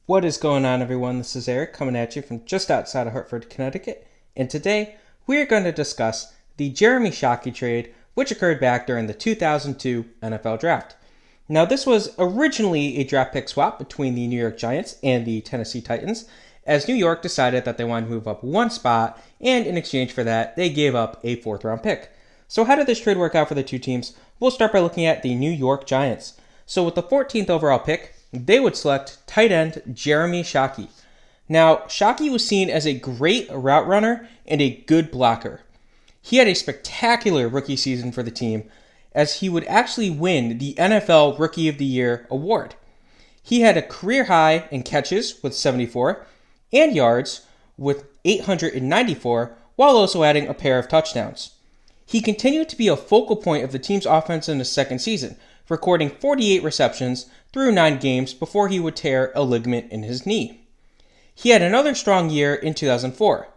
What is going on, everyone? This is Eric coming at you from just outside of Hartford, Connecticut, and today we are going to discuss the Jeremy Shockey trade, which occurred back during the 2002 NFL Draft. Now, this was originally a draft pick swap between the New York Giants and the Tennessee Titans, as New York decided that they wanted to move up one spot, and in exchange for that, they gave up a fourth-round pick. So how did this trade work out for the two teams? We'll start by looking at the New York Giants. So with the 14th overall pick, they would select tight end Jeremy Shockey. Now, Shockey was seen as a great route runner and a good blocker. He had a spectacular rookie season for the team, as he would actually win the NFL Rookie of the Year award. He had a career high in catches with 74 and yards with 894, while also adding a pair of touchdowns. He continued to be a focal point of the team's offense in his second season, recording 48 receptions through 9 games before he would tear a ligament in his knee. He had another strong year in 2004,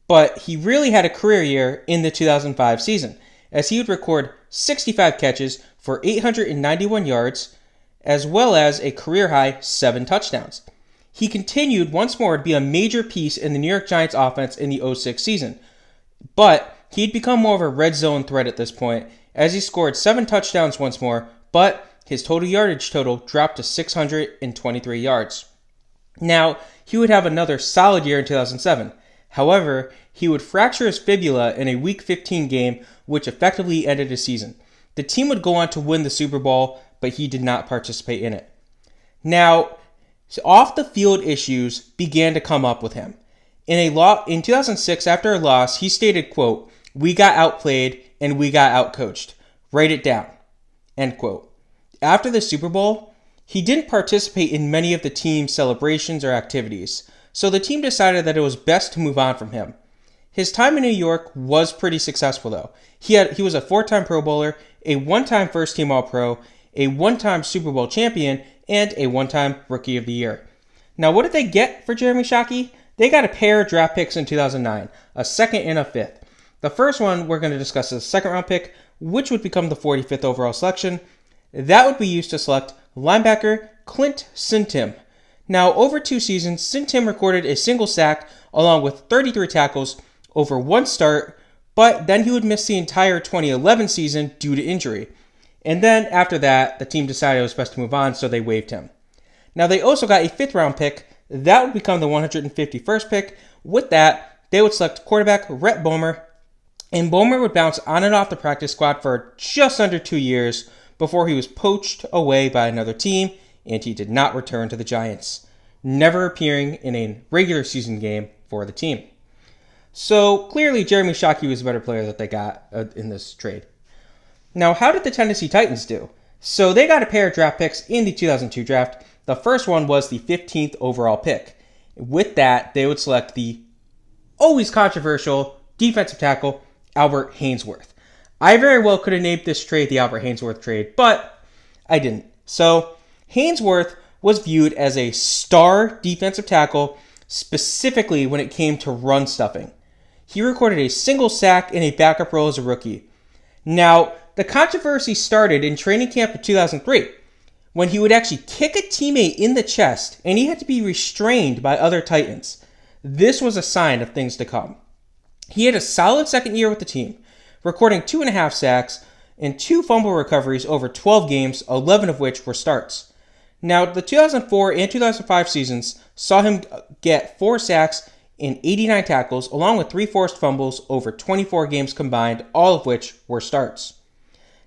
but he really had a career year in the 2005 season, as he would record 65 catches for 891 yards, as well as a career-high 7 touchdowns. He continued once more to be a major piece in the New York Giants offense in the 2006 season, but he'd become more of a red zone threat at this point, as he scored 7 touchdowns once more, but his total yardage total dropped to 623 yards. Now, he would have another solid year in 2007. However, he would fracture his fibula in a Week 15 game, which effectively ended his season. The team would go on to win the Super Bowl, but he did not participate in it. Now, off-the-field issues began to come up with him. In 2006, after a loss, he stated, quote, "We got outplayed and we got outcoached. Write it down," end quote. After the Super Bowl, he didn't participate in many of the team's celebrations or activities, so the team decided that it was best to move on from him. His time in New York was pretty successful, though. He was a 4-time Pro Bowler, a 1-time first-team All-Pro, a 1-time Super Bowl champion, and a 1-time Rookie of the Year. Now, what did they get for Jeremy Shockey? They got a pair of draft picks in 2009, a second and a fifth. The first one we're going to discuss is a second-round pick, which would become the 45th overall selection. That would be used to select linebacker Clint Sintim. Now, over 2 seasons, Sintim recorded a single sack along with 33 tackles over 1 start, but then he would miss the entire 2011 season due to injury. And then after that, the team decided it was best to move on, so they waived him. Now, they also got a 5th-round pick. That would become the 151st pick. With that, they would select quarterback Rhett Bomer, and Bomer would bounce on and off the practice squad for just under 2 years before he was poached away by another team, and he did not return to the Giants, never appearing in a regular season game for the team. So clearly, Jeremy Shockey was a better player that they got in this trade. Now, how did the Tennessee Titans do? So they got a pair of draft picks in the 2002 draft. The first one was the 15th overall pick. With that, they would select the always controversial defensive tackle, Albert Haynesworth. I very well could have named this trade the Albert Haynesworth trade, but I didn't. So Haynesworth was viewed as a star defensive tackle, specifically when it came to run stuffing. He recorded a single sack in a backup role as a rookie. Now, the controversy started in training camp of 2003, when he would actually kick a teammate in the chest, and he had to be restrained by other Titans. This was a sign of things to come. He had a solid second year with the team, recording 2.5 sacks and 2 fumble recoveries over 12 games, 11 of which were starts. Now, the 2004 and 2005 seasons saw him get 4 sacks and 89 tackles, along with 3 forced fumbles over 24 games combined, all of which were starts.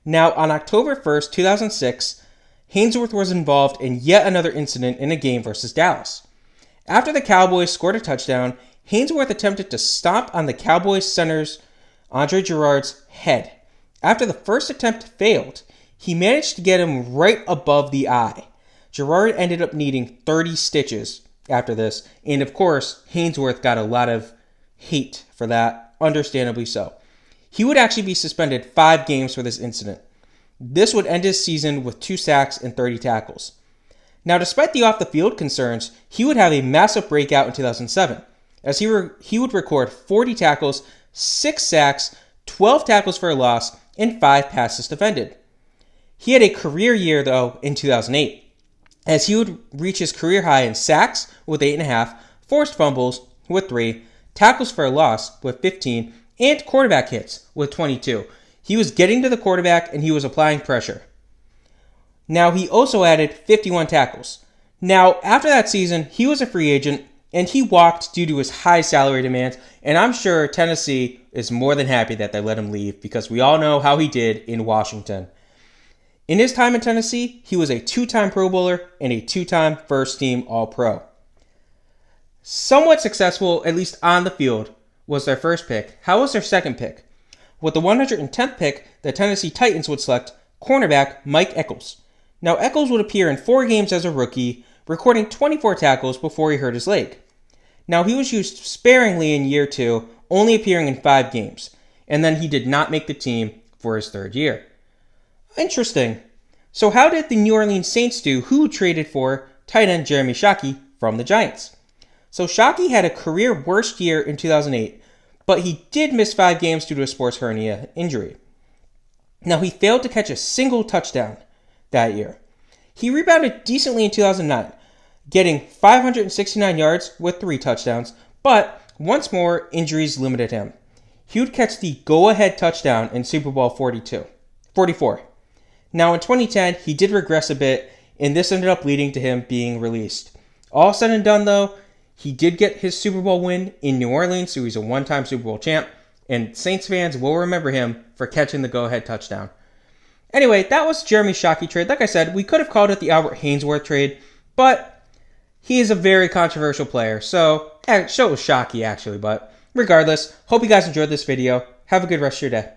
Now, on October 1st, 2006, Haynesworth was involved in yet another incident in a game versus Dallas. After the Cowboys scored a touchdown, Haynesworth attempted to stomp on the Cowboys center's Andre Gerard's head. After the first attempt failed, he managed to get him right above the eye. Gerard ended up needing 30 stitches after this, and of course, Haynesworth got a lot of hate for that, understandably so. He would actually be suspended 5 games for this incident. This would end his season with 2 sacks and 30 tackles. Now, despite the off-the-field concerns, he would have a massive breakout in 2007, as he would record 40 tackles, 6 sacks, 12 tackles for a loss, and 5 passes defended. He had a career year, though, in 2008. as he would reach his career high in sacks with 8.5, forced fumbles with 3, tackles for a loss with 15, and quarterback hits with 22. He was getting to the quarterback and he was applying pressure. Now, he also added 51 tackles. Now, after that season, he was a free agent and he walked due to his high salary demands, and I'm sure Tennessee is more than happy that they let him leave because we all know how he did in Washington. In his time in Tennessee, he was a 2-time Pro Bowler and a 2-time first-team All-Pro. Somewhat successful, at least on the field, was their first pick. How was their second pick? With the 110th pick, the Tennessee Titans would select cornerback Mike Eccles. Now, Eccles would appear in 4 games as a rookie, recording 24 tackles before he hurt his leg. Now, he was used sparingly in year 2, only appearing in 5 games, and then he did not make the team for his 3rd year. Interesting. So how did the New Orleans Saints do, who traded for tight end Jeremy Shockey from the Giants? So Shockey had a career worst year in 2008, but he did miss 5 games due to a sports hernia injury. Now, he failed to catch a single touchdown that year. He rebounded decently in 2009, getting 569 yards with 3 touchdowns, but once more, injuries limited him. He would catch the go-ahead touchdown in Super Bowl 44. Now, in 2010, he did regress a bit, and this ended up leading to him being released. All said and done, though, he did get his Super Bowl win in New Orleans, so he's a 1-time Super Bowl champ, and Saints fans will remember him for catching the go-ahead touchdown. Anyway, that was Jeremy Shockey trade. Like I said, we could have called it the Albert Haynesworth trade, but he is a very controversial player, so it was Shockey, actually. But regardless, hope you guys enjoyed this video. Have a good rest of your day.